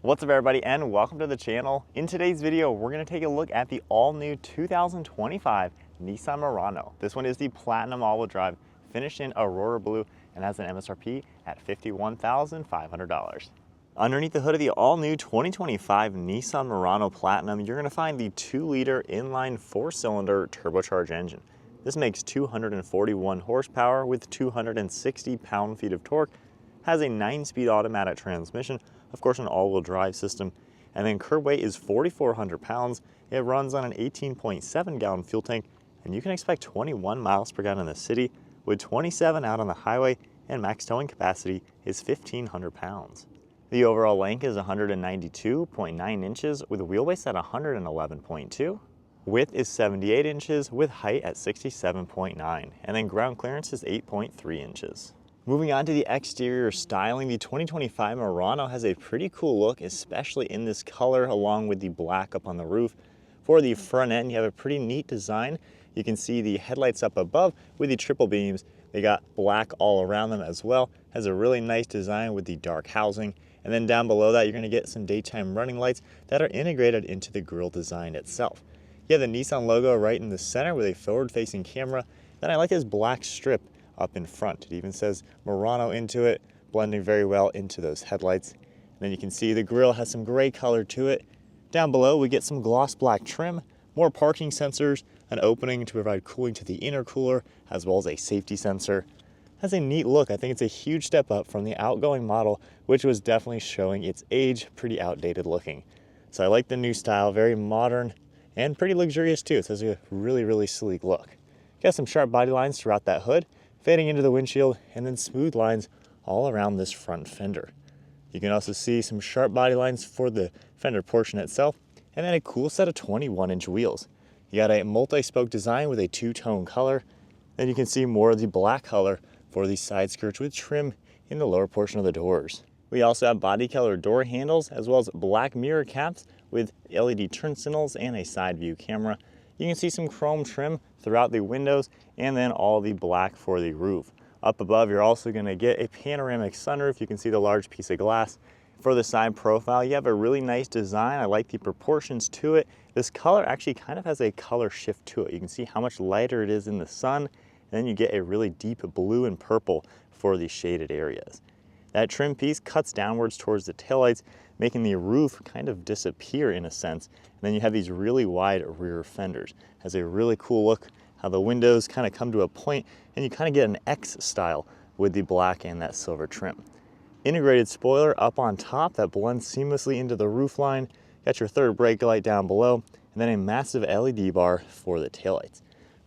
What's up everybody and welcome to the channel. In today's video, we're going to take a look at the all-new 2025 Nissan Murano. This one is the Platinum all-wheel drive, finished in Aurora Blue and has an MSRP at $51,500. Underneath the hood of the all-new 2025 Nissan Murano Platinum, you're going to find the 2-liter inline 4-cylinder turbocharged engine. This makes 241 horsepower with 260 pound-feet of torque, has a 9-speed automatic transmission, of course an all-wheel drive system, and then curb weight is 4,400 pounds. It runs on an 18.7 gallon fuel tank, and you can expect 21 miles per gallon in the city with 27 out on the highway, and max towing capacity is 1,500 pounds. The overall length is 192.9 inches with a wheelbase at 111.2. Width is 78 inches with height at 67.9, and then ground clearance is 8.3 inches. Moving on to the exterior styling, the 2025 Murano has a pretty cool look, especially in this color along with the black up on the roof. For the front end, you have a pretty neat design. You can see the headlights up above with the triple beams. They got black all around them as well. Has a really nice design with the dark housing. And then down below that, you're going to get some daytime running lights that are integrated into the grille design itself. You have the Nissan logo right in the center with a forward-facing camera. Then I like this black strip up in front. It even says Murano into it, blending very well into those headlights. And then you can see the grille has some gray color to it. Down below we get some gloss black trim, more parking sensors, an opening to provide cooling to the intercooler, as well as a safety sensor. Has a neat look. I think it's a huge step up from the outgoing model, which was definitely showing its age, pretty outdated looking. So I like the new style, very modern and pretty luxurious too. It has a really sleek look. Got some sharp body lines throughout that hood, fading into the windshield, and then smooth lines all around this front fender. You can also see some sharp body lines for the fender portion itself, and then a cool set of 21-inch wheels. You got a multi-spoke design with a 2-tone color. Then you can see more of the black color for the side skirts with trim in the lower portion of the doors. We also have body color door handles as well as black mirror caps with LED turn signals and a side view camera. You can see some chrome trim throughout the windows and then all the black for the roof. Up above, you're also going to get a panoramic sunroof. You can see the large piece of glass. For the side profile, you have a really nice design. I like the proportions to it. This color actually kind of has a color shift to it. You can see how much lighter it is in the sun, and then you get a really deep blue and purple for the shaded areas. That trim piece cuts downwards towards the taillights, making the roof kind of disappear in a sense. And then you have these really wide rear fenders. Has a really cool look, how the windows kind of come to a point and you kind of get an X style with the black and that silver trim. Integrated spoiler up on top that blends seamlessly into the roof line. Got your third brake light down below, and then a massive LED bar for the taillights.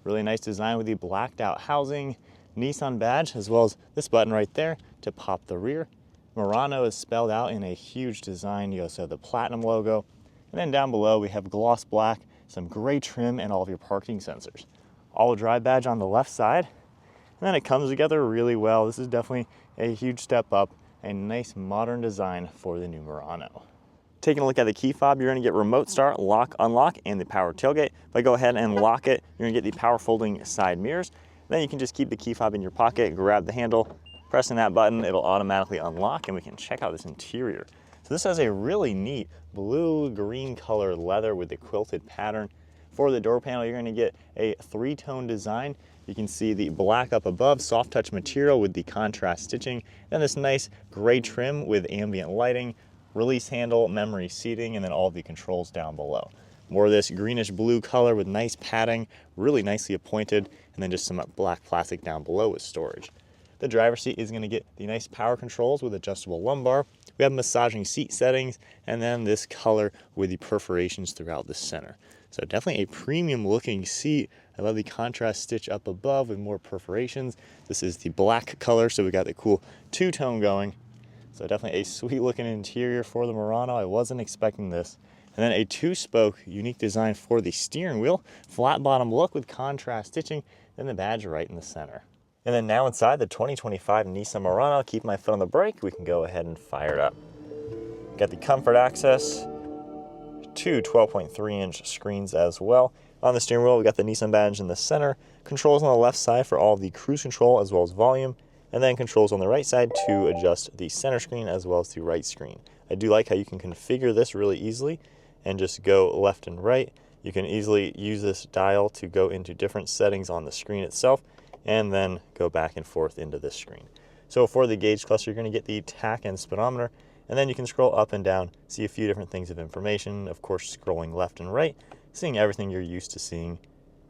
Really nice design with the blacked out housing, Nissan badge, as well as this button right there to pop the rear. Murano is spelled out in a huge design. You also have the Platinum logo. And then down below we have gloss black, some gray trim, and all of your parking sensors. All-wheel drive badge on the left side. And then it comes together really well. This is definitely a huge step up, a nice modern design for the new Murano. Taking a look at the key fob, you're going to get remote start, lock, unlock, and the power tailgate. If I go ahead and lock it, you're going to get the power folding side mirrors. Then you can just keep the key fob in your pocket, grab the handle, pressing that button, it'll automatically unlock, and we can check out this interior. So this has a really neat blue-green color leather with the quilted pattern. For the door panel, you're going to get a 3-tone design. You can see the black up above, soft touch material with the contrast stitching, then this nice gray trim with ambient lighting, release handle, memory seating, and then all the controls down below. More of this greenish blue color with nice padding, really nicely appointed, and then just some black plastic down below with storage. The driver's seat is going to get the nice power controls with adjustable lumbar. We have massaging seat settings, and then this color with the perforations throughout the center. So definitely a premium looking seat. I love the contrast stitch up above with more perforations. This is the black color, so we got the cool 2-tone going. So definitely a sweet looking interior for the Murano. I wasn't expecting this. And then a 2-spoke unique design for the steering wheel, flat bottom look with contrast stitching, then the badge right in the center. And then now inside the 2025 Nissan Murano, keep my foot on the brake, we can go ahead and fire it up. Got the comfort access, 2 12.3-inch screens as well. On the steering wheel, we got the Nissan badge in the center, controls on the left side for all of the cruise control as well as volume, and then controls on the right side to adjust the center screen as well as the right screen. I do like how you can configure this really easily and just go left and right. You can easily use this dial to go into different settings on the screen itself and then go back and forth into this screen. So for the gauge cluster, you're going to get the tach and speedometer, and then you can scroll up and down, see a few different things of information. Of course, scrolling left and right, seeing everything you're used to seeing.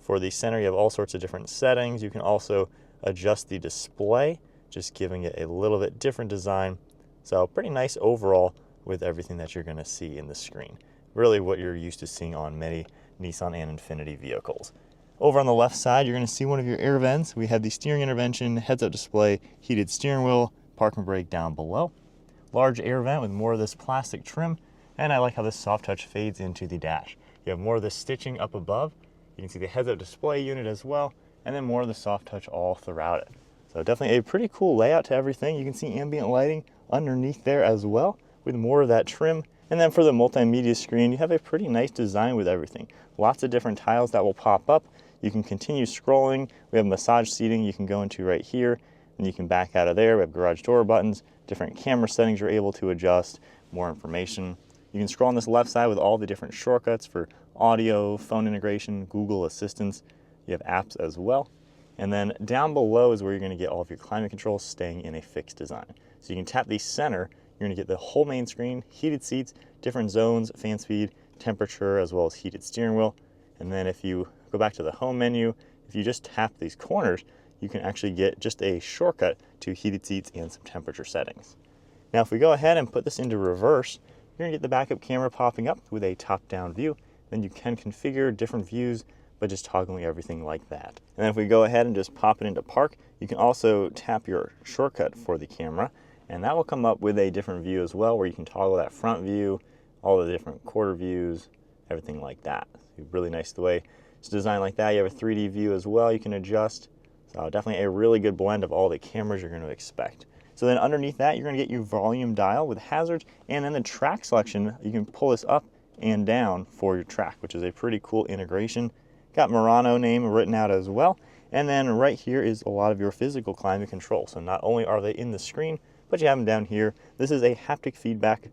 For the center, you have all sorts of different settings. You can also adjust the display, just giving it a little bit different design. So pretty nice overall with everything that you're going to see in the screen. Really what you're used to seeing on many Nissan and Infiniti vehicles. Over on the left side, you're going to see one of your air vents. We have the steering intervention, heads-up display, heated steering wheel, park and brake down below. Large air vent with more of this plastic trim, and I like how this soft touch fades into the dash. You have more of this stitching up above. You can see the heads-up display unit as well, and then more of the soft touch all throughout it. So definitely a pretty cool layout to everything. You can see ambient lighting underneath there as well with more of that trim. And then for the multimedia screen, you have a pretty nice design with everything. Lots of different tiles that will pop up. You can continue scrolling. We have massage seating you can go into right here, and you can back out of there. We have garage door buttons, different camera settings you're able to adjust, more information. You can scroll on this left side with all the different shortcuts for audio, phone integration, Google Assistance. You have apps as well. And then down below is where you're going to get all of your climate controls staying in a fixed design. So you can tap the center, you're going to get the whole main screen, heated seats, different zones, fan speed, temperature, as well as heated steering wheel. And then if you go back to the home menu, if you just tap these corners, you can actually get just a shortcut to heated seats and some temperature settings. Now if we go ahead and put this into reverse, you're going to get the backup camera popping up with a top-down view. Then you can configure different views by just toggling everything like that. And then if we go ahead and just pop it into park, you can also tap your shortcut for the camera, and that will come up with a different view as well, where you can toggle that front view, all the different quarter views, everything like that. Really nice the way it's designed like that. You have a 3D view as well you can adjust. So definitely a really good blend of all the cameras you're going to expect. So then underneath that, you're going to get your volume dial with hazards, and then the track selection, you can pull this up and down for your track, which is a pretty cool integration. Got Murano name written out as well. And then right here is a lot of your physical climate control. So not only are they in the screen, but you have them down here. This is a haptic feedback.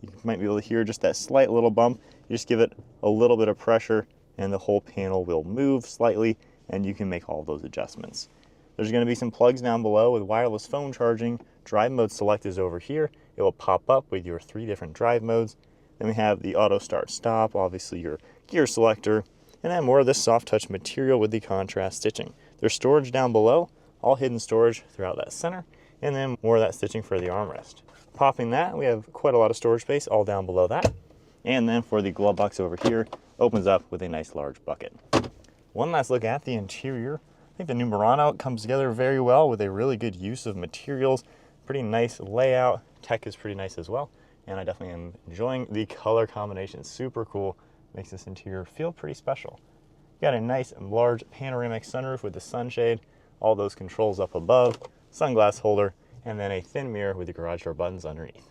You might be able to hear just that slight little bump. You just give it a little bit of pressure and the whole panel will move slightly, and you can make all those adjustments. There's going to be some plugs down below with wireless phone charging. Drive mode select is over here. It will pop up with your 3 different drive modes. Then we have the auto start stop, obviously your gear selector, and then more of this soft touch material with the contrast stitching. There's storage down below, all hidden storage throughout that center, and then more of that stitching for the armrest. Popping that, we have quite a lot of storage space all down below that. And then for the glove box over here, opens up with a nice large bucket. One last look at the interior. I think the new Murano comes together very well with a really good use of materials. Pretty nice layout. Tech is pretty nice as well. And I definitely am enjoying the color combination. Super cool. Makes this interior feel pretty special. Got a nice large panoramic sunroof with the sunshade, all those controls up above, sunglass holder, and then a thin mirror with the garage door buttons underneath.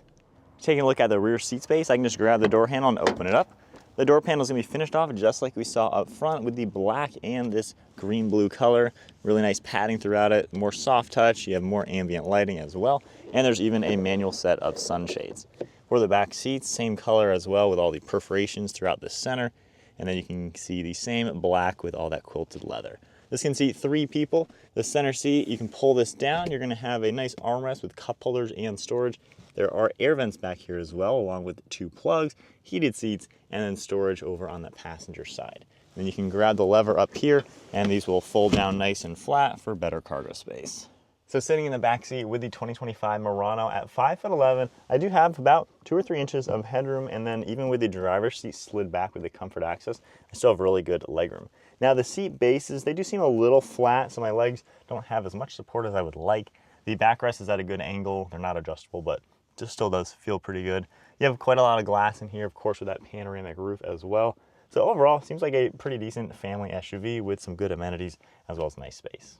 Taking a look at the rear seat space, I can just grab the door handle and open it up. The door panel is going to be finished off just like we saw up front with the black and this green-blue color. Really nice padding throughout it, more soft touch. You have more ambient lighting as well, and there's even a manual set of sunshades. For the back seats, same color as well with all the perforations throughout the center, and then you can see the same black with all that quilted leather. This can seat 3 people. The center seat, you can pull this down. You're going to have a nice armrest with cup holders and storage. There are air vents back here as well, along with 2 plugs, heated seats, and then storage over on the passenger side. Then you can grab the lever up here, and these will fold down nice and flat for better cargo space. So sitting in the back seat with the 2025 Murano at 5'11", I do have about 2 or 3 inches of headroom, and then even with the driver's seat slid back with the comfort access, I still have really good legroom. Now the seat bases, they do seem a little flat, so my legs don't have as much support as I would like. The backrest is at a good angle. They're not adjustable, but just still does feel pretty good. You have quite a lot of glass in here, of course, with that panoramic roof as well. So overall, seems like a pretty decent family SUV with some good amenities as well as nice space.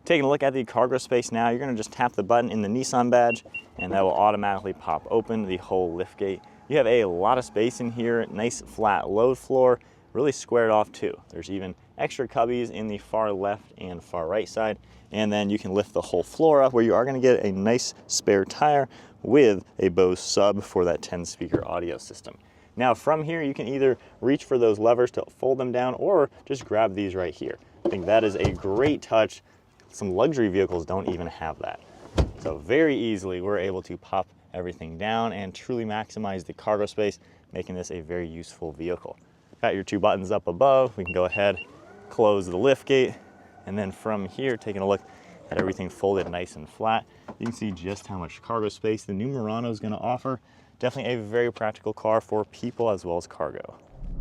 Taking a look at the cargo space now, you're going to just tap the button in the Nissan badge, and that will automatically pop open the whole liftgate. You have a lot of space in here, nice flat load floor, really squared off too. There's even extra cubbies in the far left and far right side. And then you can lift the whole floor up where you are gonna get a nice spare tire with a Bose sub for that 10-speaker audio system. Now from here, you can either reach for those levers to fold them down or just grab these right here. I think that is a great touch. Some luxury vehicles don't even have that. So very easily, we're able to pop everything down and truly maximize the cargo space, making this a very useful vehicle. Got your two buttons up above. We can go ahead, close the lift gate, and then from here, taking a look at everything folded nice and flat, you can see just how much cargo space the new Murano is going to offer. Definitely a very practical car for people as well as cargo.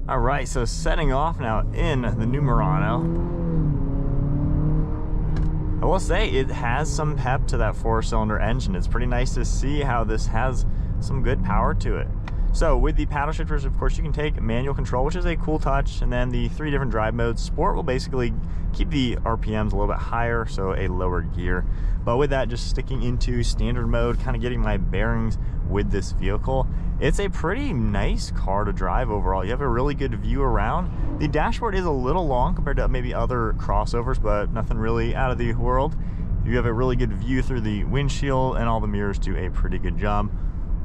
All right, so setting off now in the new Murano. I will say it has some pep to that 4-cylinder engine. It's pretty nice to see how this has some good power to it. So with the paddle shifters, of course, you can take manual control, which is a cool touch, and then the 3 different drive modes. Sport will basically keep the RPMs a little bit higher, so a lower gear. But with that, just sticking into standard mode, kind of getting my bearings with this vehicle, it's a pretty nice car to drive overall. You have a really good view around. The dashboard is a little long compared to maybe other crossovers, but nothing really out of the world. You have a really good view through the windshield, and all the mirrors do a pretty good job.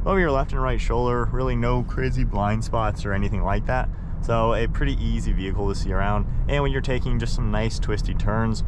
Over your left and right shoulder, really no crazy blind spots or anything like that. So a pretty easy vehicle to see around. And when you're taking just some nice twisty turns,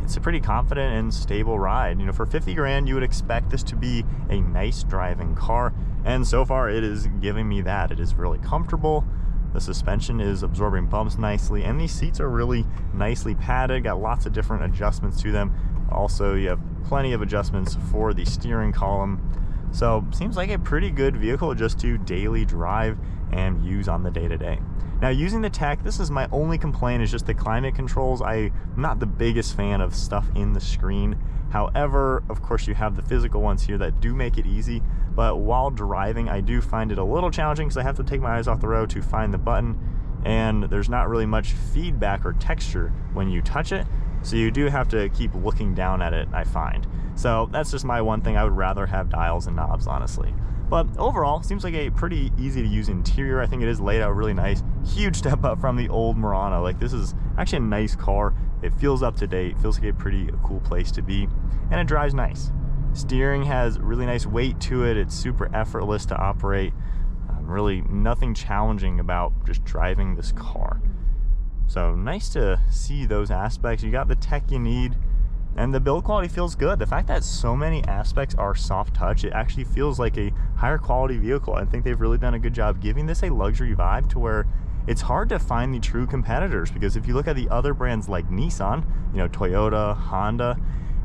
it's a pretty confident and stable ride. You know, for 50 grand, you would expect this to be a nice driving car. And so far it is giving me that. It is really comfortable. The suspension is absorbing bumps nicely, and these seats are really nicely padded, got lots of different adjustments to them. Also, you have plenty of adjustments for the steering column. So seems like a pretty good vehicle just to daily drive and use on the day-to-day. Now using the tech, this is my only complaint, is just the climate controls. I'm not the biggest fan of stuff in the screen. However, of course you have the physical ones here that do make it easy, but while driving I do find it a little challenging because I have to take my eyes off the road to find the button, and there's not really much feedback or texture when you touch it. So you do have to keep looking down at it, I find. So that's just my one thing. I would rather have dials and knobs, honestly. But overall, seems like a pretty easy to use interior. I think it is laid out really nice. Huge step up from the old Murano. Like, this is actually a nice car. It feels up to date, feels like a pretty cool place to be, and it drives nice. Steering has really nice weight to it. It's super effortless to operate. Really nothing challenging about just driving this car. So nice to see those aspects. You got the tech you need, and the build quality feels good. The fact that so many aspects are soft touch, it actually feels like a higher quality vehicle. I think they've really done a good job giving this a luxury vibe to where it's hard to find the true competitors, because if you look at the other brands like Nissan, you know, Toyota, Honda,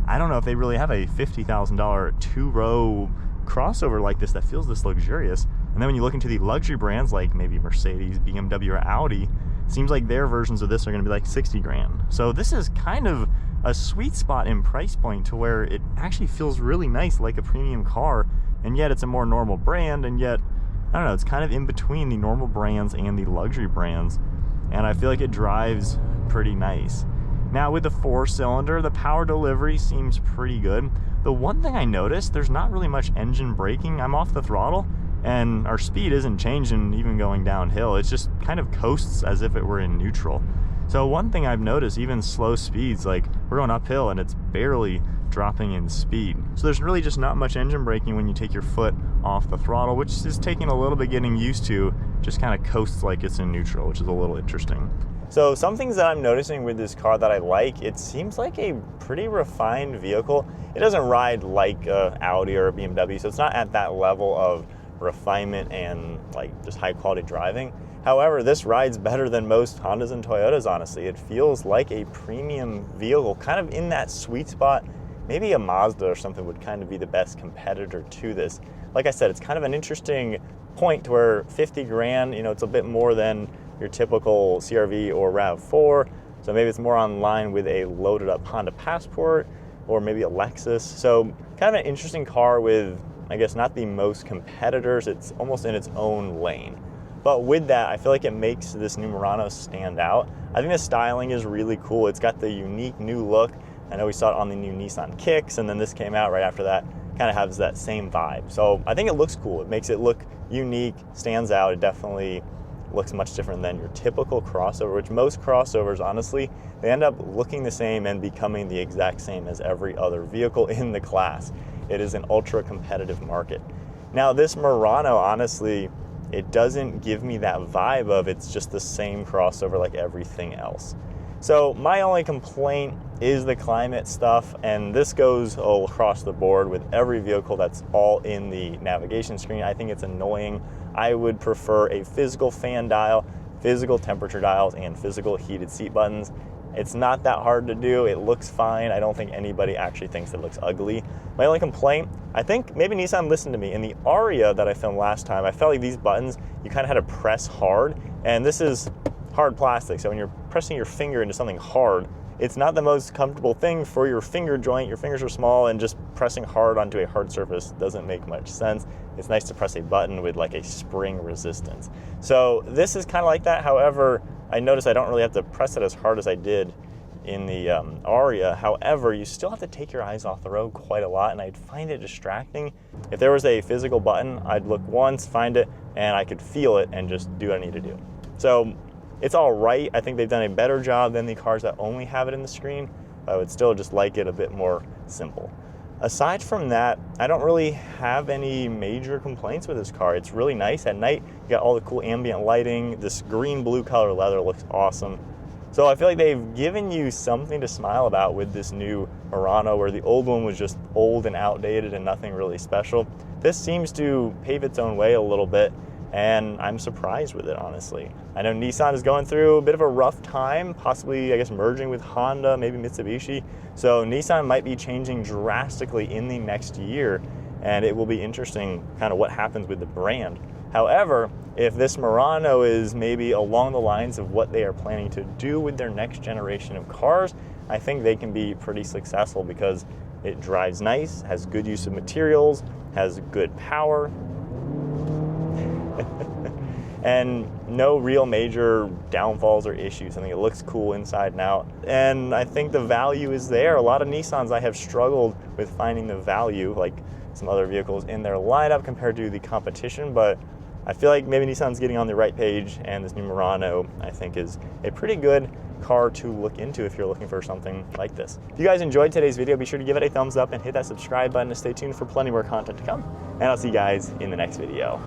I don't know if they really have a $50,000 two-row crossover like this that feels this luxurious. And then when you look into the luxury brands like maybe Mercedes, BMW, or Audi, seems like their versions of this are going to be like 60 grand. So this is kind of a sweet spot in price point to where it actually feels really nice, like a premium car, and yet it's a more normal brand, and yet, I don't know, it's kind of in between the normal brands and the luxury brands, and I feel like it drives pretty nice. Now with the 4-cylinder, the power delivery seems pretty good. The one thing I noticed, there's not really much engine braking. I'm off the throttle, and our speed isn't changing even going downhill. It's just kind of coasts as if it were in neutral. So one thing I've noticed, even slow speeds, like we're going uphill and it's barely dropping in speed. So there's really just not much engine braking when you take your foot off the throttle, which is taking a little bit getting used to. Just kind of coasts like it's in neutral, which is a little interesting. So some things that I'm noticing with this car that I like, it seems like a pretty refined vehicle. It doesn't ride like a Audi or a BMW, so it's not at that level of refinement and like just high quality driving. However, this rides better than most Hondas and Toyotas, honestly. It feels like a premium vehicle, kind of in that sweet spot. Maybe a Mazda or something would kind of be the best competitor to this. Like I said, it's kind of an interesting point to where 50 grand, you know, it's a bit more than your typical CR-V or RAV4. So maybe it's more on line with a loaded up Honda Passport or maybe a Lexus. So kind of an interesting car with, I guess, not the most competitors. It's almost in its own lane. But with that, I feel like it makes this new Murano stand out. I think the styling is really cool. It's got the unique new look. I know we saw it on the new Nissan Kicks, and then this came out right after that. Kind of has that same vibe. So I think it looks cool. It makes it look unique, stands out. It definitely looks much different than your typical crossover, which most crossovers, honestly, they end up looking the same and becoming the exact same as every other vehicle in the class. It is an ultra competitive market. Now this Murano, honestly, it doesn't give me that vibe of it's just the same crossover like everything else. So my only complaint is the climate stuff, and this goes all across the board with every vehicle that's all in the navigation screen. I think it's annoying. I would prefer a physical fan dial, physical temperature dials, and physical heated seat buttons. It's not that hard to do. It looks fine. I don't think anybody actually thinks it looks ugly. My only complaint, I think maybe Nissan listened to me. In the Aria that I filmed last time, I felt like these buttons, you kind of had to press hard, and this is hard plastic, so when you're pressing your finger into something hard, it's not the most comfortable thing for your finger joint. Your fingers are small, and just pressing hard onto a hard surface doesn't make much sense. It's nice to press a button with like a spring resistance. So this is kind of like that. However, I noticed I don't really have to press it as hard as I did in the Aria. However, you still have to take your eyes off the road quite a lot, and I'd find it distracting. If there was a physical button, I'd look once, find it, and I could feel it and just do what I need to do. So it's all right. I think they've done a better job than the cars that only have it in the screen. I would still just like it a bit more simple. Aside from that, I don't really have any major complaints with this car. It's really nice at night. You got all the cool ambient lighting. This green blue color leather looks awesome. So I feel like they've given you something to smile about with this new Murano, where the old one was just old and outdated and nothing really special. This seems to pave its own way a little bit, and I'm surprised with it, honestly. I know Nissan is going through a bit of a rough time, possibly, I guess, merging with Honda, maybe Mitsubishi. So Nissan might be changing drastically in the next year, and it will be interesting kind of what happens with the brand. However, if this Murano is maybe along the lines of what they are planning to do with their next generation of cars, I think they can be pretty successful because it drives nice, has good use of materials, has good power, and no real major downfalls or issues. I think it looks cool inside and out, and I think the value is there. A lot of Nissans, I have struggled with finding the value, like some other vehicles in their lineup compared to the competition, but I feel like maybe Nissan's getting on the right page, and this new Murano, I think, is a pretty good car to look into if you're looking for something like this. If you guys enjoyed today's video, be sure to give it a thumbs up and hit that subscribe button to stay tuned for plenty more content to come, and I'll see you guys in the next video.